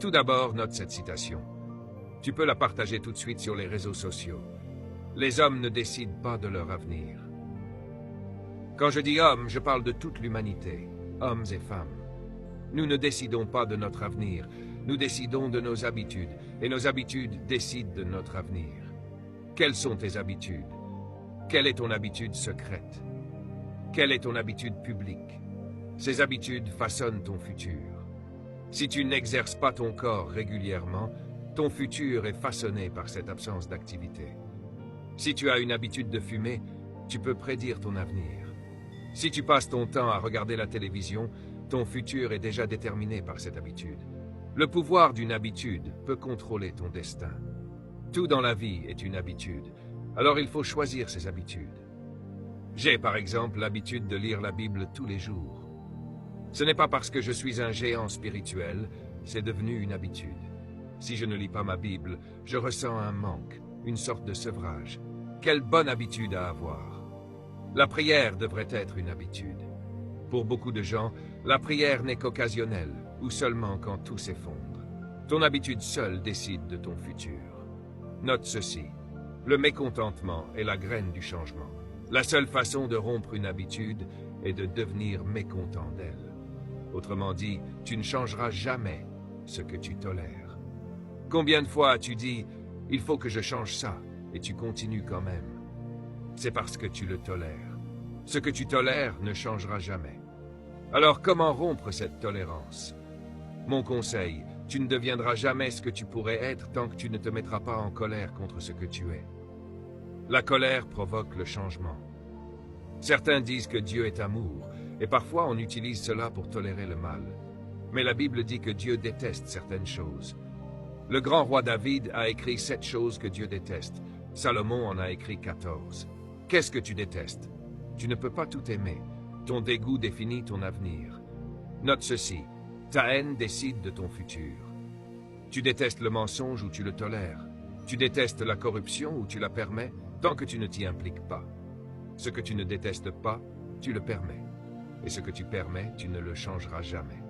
Tout d'abord, note cette citation. Tu peux la partager tout de suite sur les réseaux sociaux. Les hommes ne décident pas de leur avenir. Quand je dis hommes, je parle de toute l'humanité, hommes et femmes. Nous ne décidons pas de notre avenir, nous décidons de nos habitudes, et nos habitudes décident de notre avenir. Quelles sont tes habitudes? Quelle est ton habitude secrète? Quelle est ton habitude publique? Ces habitudes façonnent ton futur. Si tu n'exerces pas ton corps régulièrement, ton futur est façonné par cette absence d'activité. Si tu as une habitude de fumer, tu peux prédire ton avenir. Si tu passes ton temps à regarder la télévision, ton futur est déjà déterminé par cette habitude. Le pouvoir d'une habitude peut contrôler ton destin. Tout dans la vie est une habitude, alors il faut choisir ses habitudes. J'ai par exemple l'habitude de lire la Bible tous les jours. Ce n'est pas parce que je suis un géant spirituel, c'est devenu une habitude. Si je ne lis pas ma Bible, je ressens un manque, une sorte de sevrage. Quelle bonne habitude à avoir! La prière devrait être une habitude. Pour beaucoup de gens, la prière n'est qu'occasionnelle, ou seulement quand tout s'effondre. Ton habitude seule décide de ton futur. Note ceci, le mécontentement est la graine du changement. La seule façon de rompre une habitude est de devenir mécontent d'elle. Autrement dit, tu ne changeras jamais ce que tu tolères. Combien de fois as-tu dit « il faut que je change ça » et tu continues quand même? C'est parce que tu le tolères. Ce que tu tolères ne changera jamais. Alors comment rompre cette tolérance? Mon conseil, tu ne deviendras jamais ce que tu pourrais être tant que tu ne te mettras pas en colère contre ce que tu es. La colère provoque le changement. Certains disent que Dieu est amour, et parfois on utilise cela pour tolérer le mal. Mais la Bible dit que Dieu déteste certaines choses. Le grand roi David a écrit 7 choses que Dieu déteste. Salomon en a écrit 14. Qu'est-ce que tu détestes? Tu ne peux pas tout aimer. Ton dégoût définit ton avenir. Note ceci, ta haine décide de ton futur. Tu détestes le mensonge ou tu le tolères. Tu détestes la corruption ou tu la permets, tant que tu ne t'y impliques pas. Ce que tu ne détestes pas, tu le permets. Et ce que tu permets, tu ne le changeras jamais.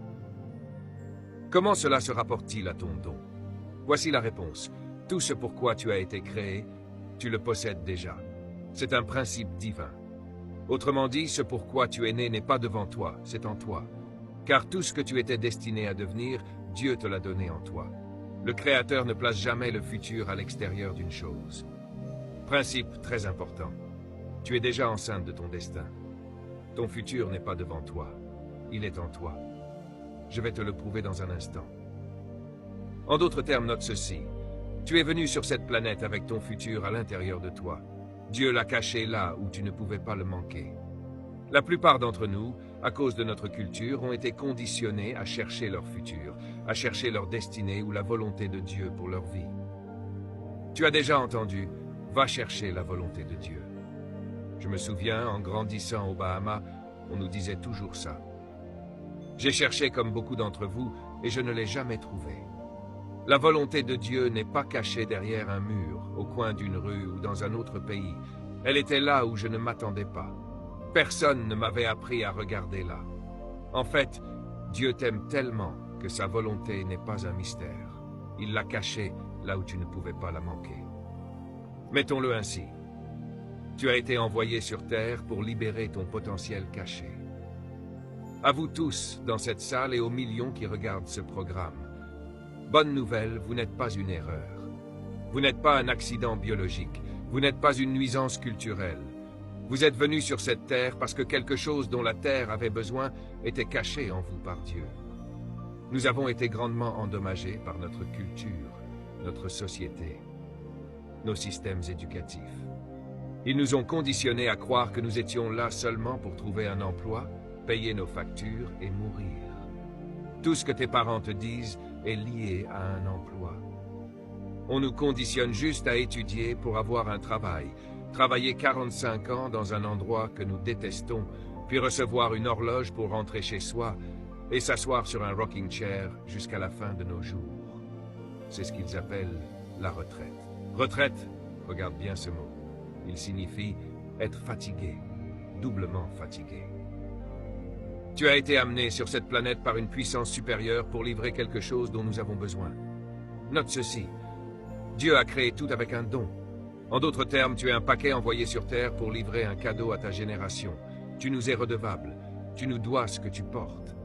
Comment cela se rapporte-t-il à ton don? Voici la réponse. Tout ce pour quoi tu as été créé, tu le possèdes déjà. C'est un principe divin. Autrement dit, ce pour quoi tu es né n'est pas devant toi, c'est en toi. Car tout ce que tu étais destiné à devenir, Dieu te l'a donné en toi. Le Créateur ne place jamais le futur à l'extérieur d'une chose. Principe très important. Tu es déjà enceinte de ton destin. Ton futur n'est pas devant toi, il est en toi. Je vais te le prouver dans un instant. En d'autres termes, note ceci. Tu es venu sur cette planète avec ton futur à l'intérieur de toi. Dieu l'a caché là où tu ne pouvais pas le manquer. La plupart d'entre nous, à cause de notre culture, ont été conditionnés à chercher leur futur, à chercher leur destinée ou la volonté de Dieu pour leur vie. Tu as déjà entendu, va chercher la volonté de Dieu. Je me souviens, en grandissant aux Bahamas, on nous disait toujours ça. J'ai cherché comme beaucoup d'entre vous et je ne l'ai jamais trouvée. La volonté de Dieu n'est pas cachée derrière un mur, au coin d'une rue ou dans un autre pays. Elle était là où je ne m'attendais pas. Personne ne m'avait appris à regarder là. En fait, Dieu t'aime tellement que sa volonté n'est pas un mystère. Il l'a cachée là où tu ne pouvais pas la manquer. Mettons-le ainsi. Tu as été envoyé sur Terre pour libérer ton potentiel caché. À vous tous, dans cette salle et aux millions qui regardent ce programme, bonne nouvelle, vous n'êtes pas une erreur. Vous n'êtes pas un accident biologique. Vous n'êtes pas une nuisance culturelle. Vous êtes venu sur cette terre parce que quelque chose dont la terre avait besoin était caché en vous par Dieu. Nous avons été grandement endommagés par notre culture, notre société, nos systèmes éducatifs. Ils nous ont conditionnés à croire que nous étions là seulement pour trouver un emploi, payer nos factures et mourir. Tout ce que tes parents te disent est lié à un emploi. On nous conditionne juste à étudier pour avoir un travail, travailler 45 ans dans un endroit que nous détestons, puis recevoir une horloge pour rentrer chez soi et s'asseoir sur un rocking chair jusqu'à la fin de nos jours. C'est ce qu'ils appellent la retraite. Retraite, regarde bien ce mot. Il signifie être fatigué, doublement fatigué. Tu as été amené sur cette planète par une puissance supérieure pour livrer quelque chose dont nous avons besoin. Note ceci. Dieu a créé tout avec un don. En d'autres termes, tu es un paquet envoyé sur Terre pour livrer un cadeau à ta génération. Tu nous es redevable. Tu nous dois ce que tu portes.